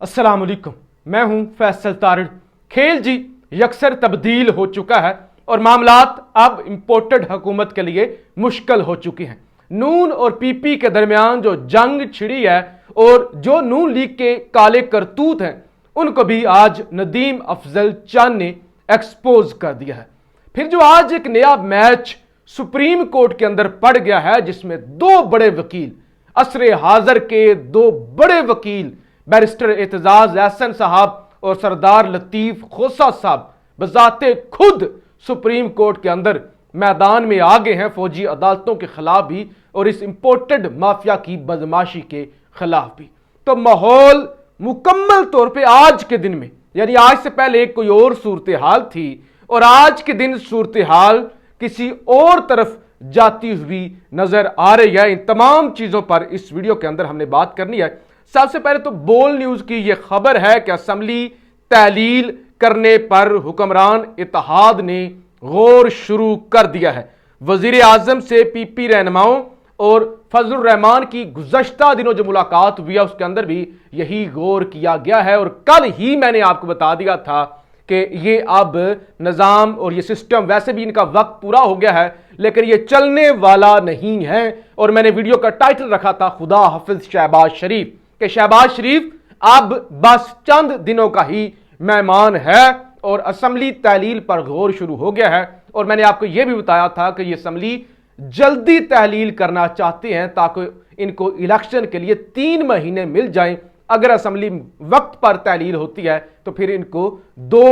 अस्सलाम वालेकुम, मैं हूं फैसल तारिड़। खेल जी यकसर तब्दील हो चुका है और मामलात अब इंपोर्टेड हुकूमत के लिए मुश्किल हो चुकी हैं। नून और पीपी के दरमियान जो जंग छिड़ी है और जो नून लीग के काले करतूत हैं उनको भी आज नदीम अफजल चंद ने एक्सपोज कर दिया है। फिर जो आज एक नया मैच सुप्रीम कोर्ट के अंदर पड़ गया है जिसमें दो बड़े वकील, असरे हाजिर के दो बड़े वकील बैरिस्टर एतजाज एहसन साहब और सरदार लतीफ खोसा साहब बजाते खुद सुप्रीम कोर्ट के अंदर मैदान में आ गए हैं, फौजी अदालतों के खिलाफ भी और इस इंपोर्टेड माफिया की बदमाशी के खिलाफ भी। तो माहौल मुकम्मल तौर पे आज के दिन में, यानी आज से पहले कोई और सूरत हाल थी और आज के दिन सूरत हाल किसी और तरफ जाती हुई नजर आ रही है। इन तमाम चीजों पर इस वीडियो के अंदर हमने बात करनी है। सबसे पहले तो बोल न्यूज की यह खबर है कि असम्बली तहलील करने पर हुक्मरान इत्तेहाद ने गौर शुरू कर दिया है। वजीर आजम से पीपी रहनुमाओं और फजलुर रहमान की गुज़श्ता दिनों जो मुलाकात हुई है उसके अंदर भी यही गौर किया गया है। और कल ही मैंने आपको बता दिया था कि ये अब निज़ाम और ये सिस्टम, वैसे भी इनका वक्त पूरा हो गया है लेकिन ये चलने वाला नहीं है। और मैंने वीडियो का टाइटल रखा था खुदा हाफिज शहबाज शरीफ, कि शहबाज शरीफ अब बस चंद दिनों का ही मेहमान है और असम्बली तहलील पर गौर शुरू हो गया है। और मैंने आपको यह भी बताया था कि ये असम्बली जल्दी तहलील करना चाहते हैं ताकि इनको इलेक्शन के लिए 3 महीने मिल जाएं। अगर असम्बली वक्त पर तहलील होती है तो फिर इनको 2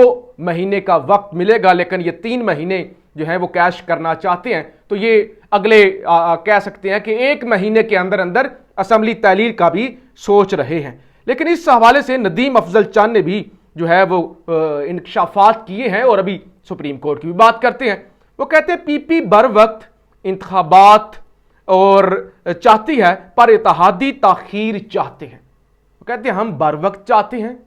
महीने का वक्त मिलेगा, लेकिन ये 3 महीने जो है वो कैश करना चाहते हैं। तो ये अगले कह सकते हैं कि 1 महीने के अंदर अंदर असम्बली तहलील का भी सोच रहे हैं। लेकिन इस हवाले से नदीम अफजल चंद ने भी जो है वो इंकशाफात किए हैं और अभी सुप्रीम कोर्ट की भी बात करते हैं। वो कहते हैं पीपी बर वक्त इंतखाबात और चाहती है पर इत्तेहादी ताखीर चाहते हैं। वो कहते हैं हम बर वक्त चाहते हैं,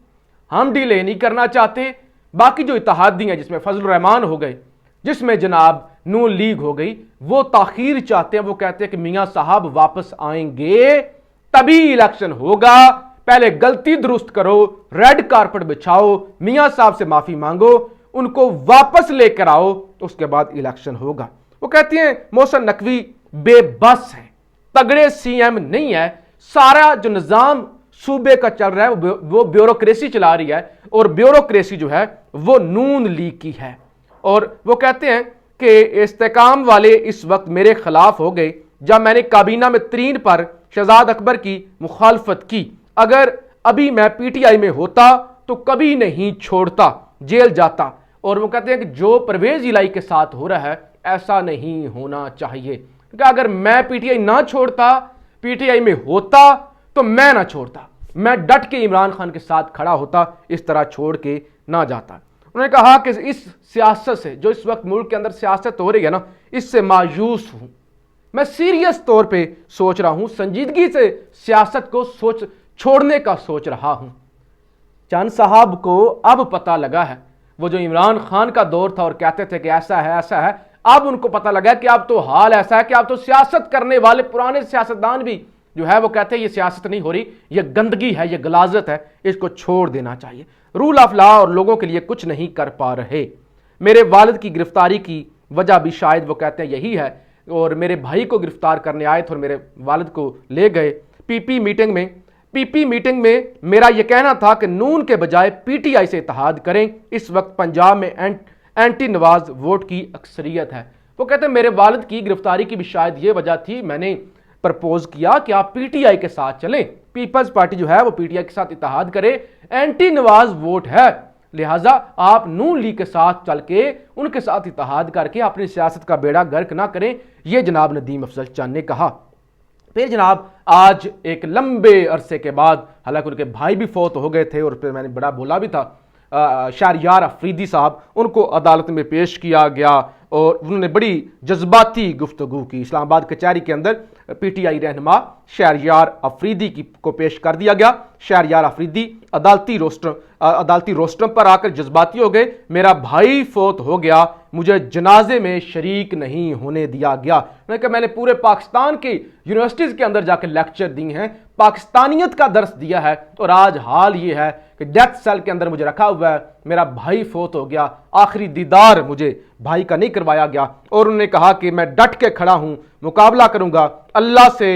हम डिले नहीं करना चाहते। बाकी जो इत्तेहादी हैं जिसमें फजलुर रहमान हो गए, जिसमें जनाब नून लीग हो गई, वो ताखीर चाहते हैं। वो कहते हैं कि मियां साहब वापस आएंगे तभी इलेक्शन होगा, पहले गलती दुरुस्त करो, रेड कारपेट बिछाओ, मियां साहब से माफी मांगो, उनको वापस लेकर आओ, तो उसके बाद इलेक्शन होगा। वो कहती हैं मोहसिन नकवी बेबस है, तगड़े सीएम नहीं है, सारा जो निजाम सूबे का चल रहा है वो ब्यूरोक्रेसी चला रही है और ब्यूरोक्रेसी जो है वो नून लीग की है। और वो कहते हैं कि इस्तेकाम वाले इस वक्त मेरे खिलाफ हो गए जब मैंने काबीना में 3 पर शहजाद अकबर की मुखालफत की। अगर अभी मैं पीटीआई में होता तो कभी नहीं छोड़ता, जेल जाता। और वो कहते हैं कि जो परवेज इलाही के साथ हो रहा है ऐसा नहीं होना चाहिए, क्योंकि अगर मैं पीटीआई ना छोड़ता, पीटीआई में होता तो मैं ना छोड़ता, मैं डट के इमरान खान के साथ खड़ा होता, इस तरह छोड़ के ना जाता। उन्होंने कहा कि इस सियासत से, जो इस वक्त मुल्क के अंदर सियासत हो रही है ना, इससे मायूस हूं, मैं सीरियस तौर पे सोच रहा हूं, संजीदगी से सियासत को छोड़ने का सोच रहा हूं। चंद साहब को अब पता लगा है, वो जो इमरान खान का दौर था और कहते थे कि ऐसा है ऐसा है, अब उनको पता लगा कि अब तो हाल ऐसा है कि अब तो सियासत करने वाले पुराने सियासतदान भी जो है वो कहते हैं ये सियासत नहीं हो रही, ये गंदगी है, ये गलाजत है, इसको छोड़ देना चाहिए। रूल ऑफ लॉ और लोगों के लिए कुछ नहीं कर पा रहे। मेरे वालिद की गिरफ्तारी की वजह भी शायद वो कहते हैं यही है, और मेरे भाई को गिरफ्तार करने आए थे और मेरे वालिद को ले गए। पीपी मीटिंग में मेरा यह कहना था कि नून के बजाय पीटीआई से इत्तेहाद करें। इस वक्त पंजाब में एंटी नवाज वोट की अक्सरियत है। वो कहते हैं मेरे वालिद की गिरफ्तारी की भी शायद ये वजह थी, मैंने प्रपोज किया कि आप पीटीआई के साथ चलें, पीपल्स पार्टी जो है वो पीटीआई के साथ इत्तेहाद करे, एंटी नवाज वोट है, लिहाजा आप नून लीग के साथ चल के उनके साथ इत्तेहाद करके अपनी सियासत का बेड़ा गर्क ना करें, यह जनाब नदीम अफजल चंद ने कहा। फिर जनाब आज एक लंबे अरसे के बाद, हालांकि उनके भाई भी फौत हो गए थे और फिर मैंने बड़ा बोला भी था, शहरयार अफरीदी साहब, उनको अदालत में पेश किया गया और उन्होंने बड़ी जज्बाती गुफ्तगू की। इस्लामाबाद कचहरी के अंदर पीटीआई रहनुमा शहरयार अफरीदी को पेश कर दिया गया। शहरयार अफरीदी अदालती रोस्टर पर आकर जज्बाती हो गए, मेरा भाई फौत हो गया, मुझे जनाजे में शरीक नहीं होने दिया गया। मैंने पूरे पाकिस्तान की यूनिवर्सिटीज़ के अंदर जाकर लेक्चर दिए हैं, पाकिस्तानियत का दर्स दिया है, और आज हाल ये है कि डेथ सेल के अंदर मुझे रखा हुआ है। मेरा भाई फोत हो गया, आखिरी दीदार मुझे भाई का नहीं करवाया गया, और उन्होंने कहा कि मैं डट के खड़ा हूँ, मुकाबला करूँगा, अल्लाह से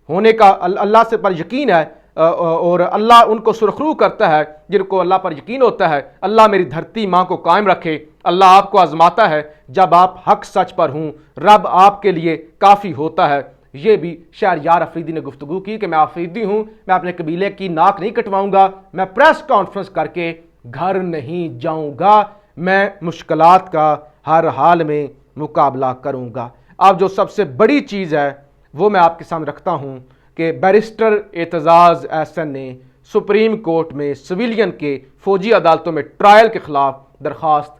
होने का, अल्लाह से पर यकीन है, और अल्लाह उनको सुरखरू करता है जिनको अल्लाह पर यकीन होता है। अल्लाह मेरी धरती माँ को कायम रखे। अल्लाह आपको आजमाता है, जब आप हक सच पर हूँ रब आपके लिए काफ़ी होता है। ये भी शहरयार अफरीदी ने गुफ्तगू की कि मैं अफरीदी हूँ, मैं अपने कबीले की नाक नहीं कटवाऊँगा, मैं प्रेस कॉन्फ्रेंस करके घर नहीं जाऊँगा, मैं मुश्किलात का हर हाल में मुकाबला करूँगा। अब जो सबसे बड़ी चीज़ है वो मैं आपके सामने रखता हूँ कि बैरिस्टर एतजाज़ एहसन ने सुप्रीम कोर्ट में सिविलियन के फौजी अदालतों में ट्रायल के खिलाफ दरख्वास्त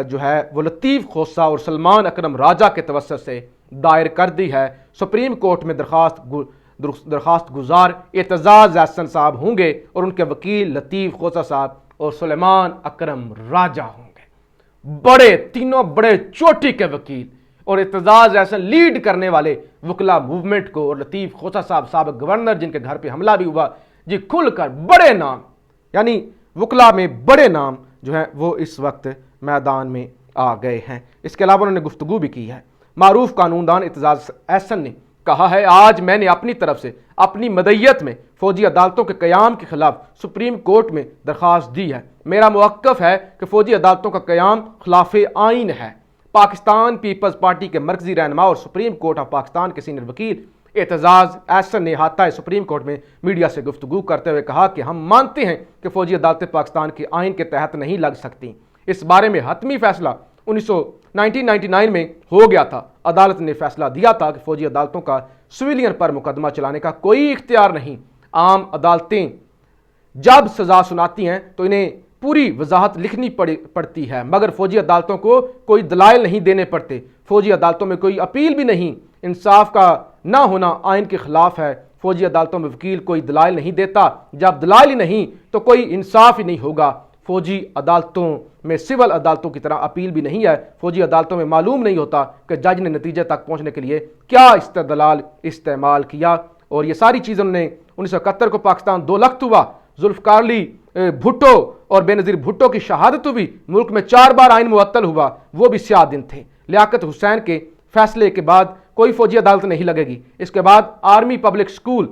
जो है वो लतीफ़ खोसा और सलमान अकरम राजा के तवस्सुत से दायर कर दी है। सुप्रीम कोर्ट में दरख्वास्त गुजार एतजाज़ एहसन साहब होंगे और उनके वकील लतीफ़ खोसा साहब और सलमान अकरम राजा होंगे। बड़े तीनों बड़े चोटी के वकील, और एतजाज़ एहसन लीड करने वाले वकला मूवमेंट को, और लतीफ़ खोसा साहब साबिक़ गवर्नर जिनके घर पे हमला भी हुआ जी, खुलकर बड़े नाम, यानी वकला में बड़े नाम जो है वो इस वक्त मैदान में आ गए हैं। इसके अलावा उन्होंने गुफ्तगू भी की है। मारूफ कानूनदान एतजाज़ एहसन ने कहा है, आज मैंने अपनी तरफ से अपनी मदय्यत में फौजी अदालतों के क़याम के खिलाफ सुप्रीम कोर्ट में दरख्वास्त दी है। मेरा मौक़िफ़ है कि फौजी अदालतों का क़याम खिलाफ आइन है। पाकिस्तान पीपल्स पार्टी के मरकजी रहनुमा और सुप्रीम कोर्ट ऑफ पाकिस्तान के सीनियर वकील एतजाज़ एहसन ने हाता सुप्रीम कोर्ट में मीडिया से गुफ्तगू करते हुए कहा कि हम मानते हैं कि फौजी अदालतें पाकिस्तान के आइन के तहत नहीं लग सकती। इस बारे में हतमी फैसला 1999 में हो गया था। अदालत ने फैसला दिया था कि फौजी अदालतों का सिविलियन पर मुकदमा चलाने का कोई इख्तियार नहीं। आम अदालतें जब सजा सुनाती हैं तो इन्हें पूरी वजाहत लिखनी पड़ती है, मगर फौजी अदालतों को कोई दलाइल नहीं देने पड़ते। फौजी अदालतों में कोई अपील भी नहीं। इंसाफ का ना होना आइन के खिलाफ है। फौजी अदालतों में वकील कोई दलाइल नहीं देता। जब दलाइल ही नहीं तो कोई इंसाफ ही नहीं होगा। फौजी अदालतों में सिविल अदालतों की तरह अपील भी नहीं है। फौजी अदालतों में मालूम नहीं होता कि जज ने नतीजे तक पहुँचने के लिए क्या इस्तदलाल इस्तेमाल किया। और ये सारी चीज़ें उन्होंने 1971 को पाकिस्तान 2 लख्त हुआ, जुल्फ़िकार अली भुट्टो और बेनज़ीर भुट्टो की शहादत हुई, मुल्क में 4 बार आइन मुअत्तल हुआ, वो भी स्याह दिन थे। लियाकत हुसैन के फैसले के बाद कोई फौजी अदालत नहीं लगेगी। इसके बाद आर्मी पब्लिक स्कूल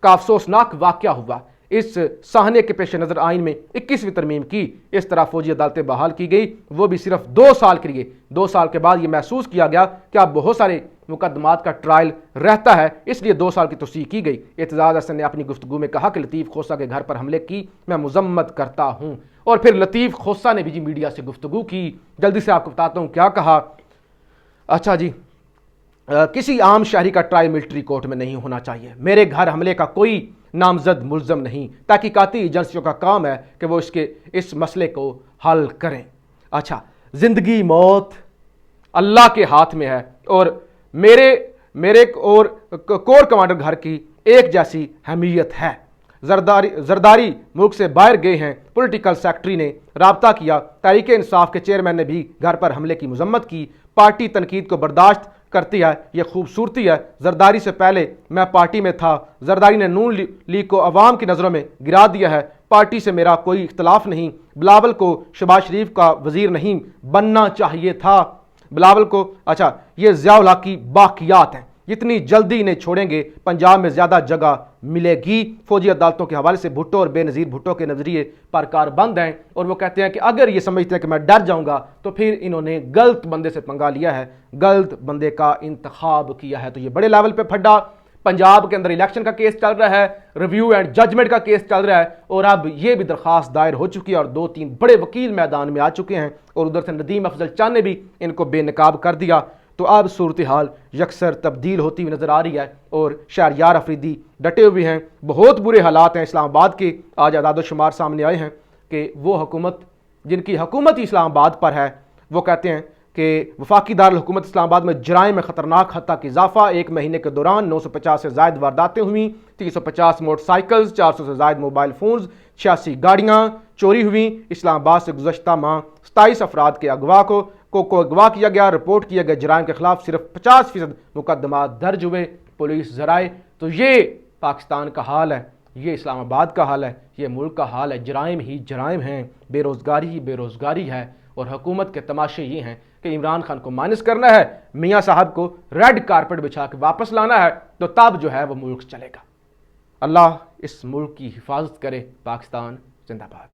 का अफसोसनाक वाक़या हुआ। इस साहने के पेश नज़र आइन में 21वीं तरमीम की। इस तरह फौजी अदालतें बहाल की गई, वो भी सिर्फ 2 साल के लिए। 2 साल के बाद ये महसूस किया गया कि अब बहुत सारे मुकदमात का ट्रायल रहता है, इसलिए 2 साल की तोसीह की गई। एतजाज़ एहसन ने अपनी गुफ्तगू में कहा कि लतीफ़ खोसा के घर पर हमले की मैं मुजम्मत करता हूँ। और फिर लतीफ़ खोसा ने भी जी मीडिया से गुफ्तगू की। जल्दी से आपको बताता हूँ क्या कहा। अच्छा जी, किसी आम शहरी का ट्रायल मिलिट्री कोर्ट में नहीं होना चाहिए। मेरे घर हमले का कोई नामजद मुल्ज़म नहीं। तहकीकाती एजेंसियों का काम है कि वो इस मसले को हल करें। अच्छा, ज़िंदगी मौत अल्लाह के हाथ में है और मेरे और कोर कमांडर घर की एक जैसी अहमियत है। जरदारी मुल्क से बाहर गए हैं। पॉलिटिकल सेक्रेटरी ने राब्ता किया। तहरीक इंसाफ के चेयरमैन ने भी घर पर हमले की मजम्मत की। पार्टी तनकीद को बर्दाश्त करती है, यह खूबसूरती है। जरदारी से पहले मैं पार्टी में था। जरदारी ने नून लीग को अवाम की नज़रों में गिरा दिया है। पार्टी से मेरा कोई इख्तलाफ नहीं। बिलावल को शहबाज शरीफ का वजीर नहीं बनना चाहिए था। बिलावल को, अच्छा, ये ज़िया-उल हक की बाकियात हैं, जितनी जल्दी इन्हें छोड़ेंगे पंजाब में ज़्यादा जगह मिलेगी। फौजी अदालतों के हवाले से भुट्टो और बेनज़ीर भुट्टो के नज़रिए पर कारबंद हैं और वो कहते हैं कि अगर ये समझते हैं कि मैं डर जाऊंगा तो फिर इन्होंने गलत बंदे से पंगा लिया है, गलत बंदे का इंतखाब किया है। तो ये बड़े लेवल पे फड्डा। पंजाब के अंदर इलेक्शन का केस चल रहा है, रिव्यू एंड जजमेंट का केस चल रहा है और अब ये भी दरख्वास्त दायर हो चुकी है और 2-3 बड़े वकील मैदान में आ चुके हैं और उधर से नदीम अफजल चांद ने भी इनको बेनकाब कर दिया। तो अब सूरत हाल यकसर तब्दील होती हुई नज़र आ रही है और शहरयार अफरीदी डटे हुए हैं। बहुत बुरे हालात हैं इस्लामाबाद के। आज आदाद-ओ-शुमार सामने आए हैं कि वो हुकूमत जिनकी हुकूमत ही इस्लामाबाद पर है, वो कहते हैं कि वफाकी दारुल हुकूमत इस्लामाबाद में जराइम में ख़तरनाक हद तक इजाफा। 1 महीने के दौरान 950 से ज़ायद वारदातें हुई। 350 मोटरसाइकिल्स, 400 से ज़ायद मोबाइल फ़ोन्स, 86 गाड़ियाँ चोरी हुई। इस्लामाबाद से गुज़श्ता माह 27 अफराद के अगवा को को अगवा किया गया, रिपोर्ट किया गया जराइम के खिलाफ सिर्फ 50% मुकदमा दर्ज हुए पुलिस जराए। तो ये पाकिस्तान का हाल है, ये इस्लामाबाद का हाल है, ये मुल्क का हाल है। जराइम ही जराइम हैं, बेरोज़गारी ही बेरोज़गारी है। और हुकूमत के तमाशे ये हैं कि इमरान खान को माइनस करना है, मियाँ साहब को रेड कारपेट बिछा के वापस लाना है, तो तब जो है वो मुल्क चलेगा। अल्लाह इस मुल्क की हिफाजत करे। पाकिस्तान जिंदाबाद।